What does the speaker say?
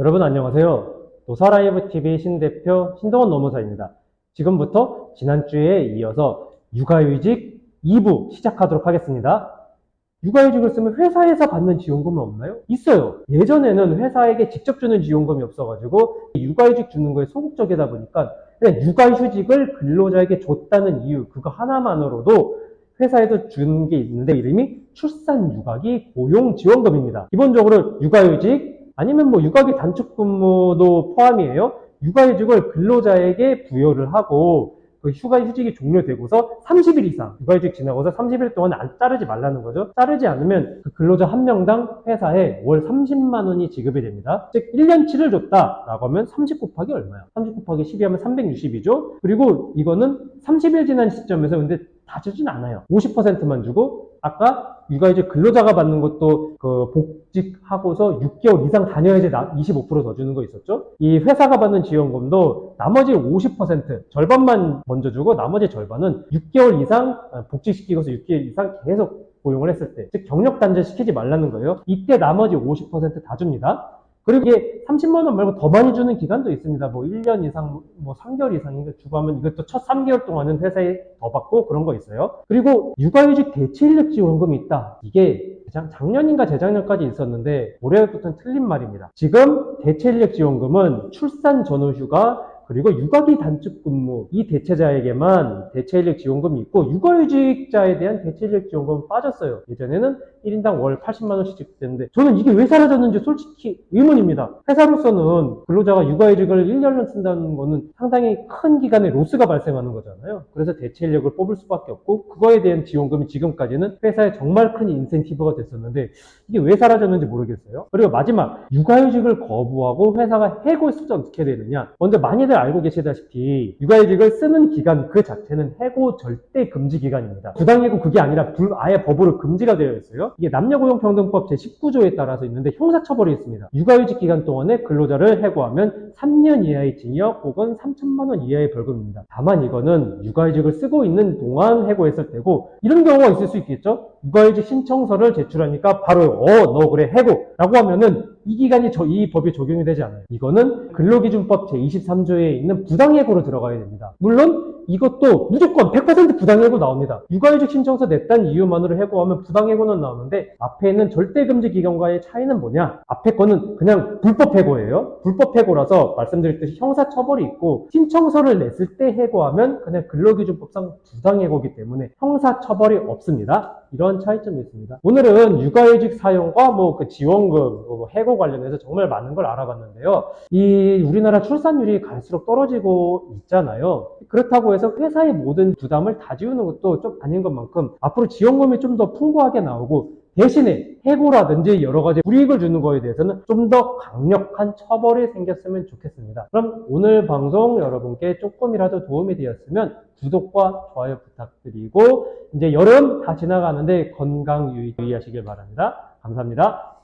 여러분 안녕하세요. 노사라이브TV 신대표 신동원 노무사입니다. 지금부터 지난주에 이어서 육아휴직 2부 시작하도록 하겠습니다. 육아휴직을 쓰면 회사에서 받는 지원금은 없나요? 있어요. 예전에는 회사에게 직접 주는 지원금이 없어가지고 육아휴직 주는 거에 소극적이다 보니까 그냥 육아휴직을 근로자에게 줬다는 이유 그거 하나만으로도 회사에도 주는 게 있는데 이름이 출산육아기 고용지원금입니다. 기본적으로 육아휴직 아니면 뭐 육아기 단축근무도 포함이에요. 육아휴직을 근로자에게 부여를 하고 그 휴직이 종료되고서 30일 이상 육아휴직 지나고서 30일 동안 안 자르지 말라는 거죠. 자르지 않으면 그 근로자 한 명당 회사에 월 30만 원이 지급이 됩니다. 즉 1년치를 줬다라고 하면 30 곱하기 얼마야? 30 곱하기 12 하면 360이죠. 그리고 이거는 30일 지난 시점에서 근데 다 주진 않아요. 50%만 주고 아까 육아휴직 근로자가 받는 것도 그 복직하고서 6개월 이상 다녀야지 25% 더 주는 거 있었죠? 이 회사가 받는 지원금도 나머지 50% 절반만 먼저 주고 나머지 절반은 6개월 이상 복직시키고서 6개월 이상 계속 고용을 했을 때, 즉 경력 단절 시키지 말라는 거예요. 이때 나머지 50% 다 줍니다. 그리고 이게 30만 원 말고 더 많이 주는 기간도 있습니다. 뭐 1년 이상, 뭐 3개월 이상 주고 하면 이것도 첫 3개월 동안은 회사에 더 받고 그런 거 있어요. 그리고 육아휴직 대체인력 지원금이 있다. 이게 작년인가 재작년까지 있었는데 올해부터는 틀린 말입니다. 지금 대체인력 지원금은 출산 전후 휴가 그리고 육아기 단축근무 이 대체자에게만 대체인력 지원금이 있고 육아휴직자에 대한 대체인력 지원금은 빠졌어요. 예전에는 1인당 월 80만 원씩 지급됐는데 저는 이게 왜 사라졌는지 솔직히 의문입니다. 회사로서는 근로자가 육아휴직을 1년을 쓴다는 거는 상당히 큰 기간에 로스가 발생하는 거잖아요. 그래서 대체인력을 뽑을 수밖에 없고 그거에 대한 지원금이 지금까지는 회사에 정말 큰 인센티브가 됐었는데 이게 왜 사라졌는지 모르겠어요. 그리고 마지막 육아휴직을 거부하고 회사가 해고에 쓰지 어떻게 되느냐. 먼저 많이들 알고 계시다시피 육아휴직을 쓰는 기간 그 자체는 해고 절대 금지 기간입니다. 부당해고 그게 아니라 아예 법으로 금지가 되어 있어요. 이게 남녀고용평등법 제19조에 따라서 있는데 형사처벌이 있습니다. 육아휴직 기간 동안에 근로자를 해고하면 3년 이하의 징역 혹은 3천만 원 이하의 벌금입니다. 다만 이거는 육아휴직을 쓰고 있는 동안 해고했을 때고 이런 경우가 있을 수 있겠죠. 육아휴직 신청서를 제출하니까 바로 너 그래 해고라고 하면은 이 기간이 이 법이 적용이 되지 않아요. 이거는 근로기준법 제23조에 있는 부당해고로 들어가야 됩니다. 물론 이것도 무조건 100% 부당해고 나옵니다. 육아휴직 신청서 냈다는 이유만으로 해고하면 부당해고는 나오는데 앞에 있는 절대금지 기간과의 차이는 뭐냐? 앞에 거는 그냥 불법해고예요. 불법해고라서 말씀드렸듯이 형사처벌이 있고 신청서를 냈을 때 해고하면 그냥 근로기준법상 부당해고이기 때문에 형사처벌이 없습니다. 이런 차이점이 있습니다. 오늘은 육아휴직 사용과 그 지원금, 해고 관련해서 정말 많은 걸 알아봤는데요. 이 우리나라 출산율이 갈수록 떨어지고 있잖아요. 그렇다고 해서 회사의 모든 부담을 다 지우는 것도 좀 아닌 것만큼 앞으로 지원금이 좀 더 풍부하게 나오고 대신에 해고라든지 여러 가지 불이익을 주는 거에 대해서는 좀 더 강력한 처벌이 생겼으면 좋겠습니다. 그럼 오늘 방송 여러분께 조금이라도 도움이 되었으면 구독과 좋아요 부탁드리고 이제 여름 다 지나가는데 건강 유의하시길 바랍니다. 감사합니다.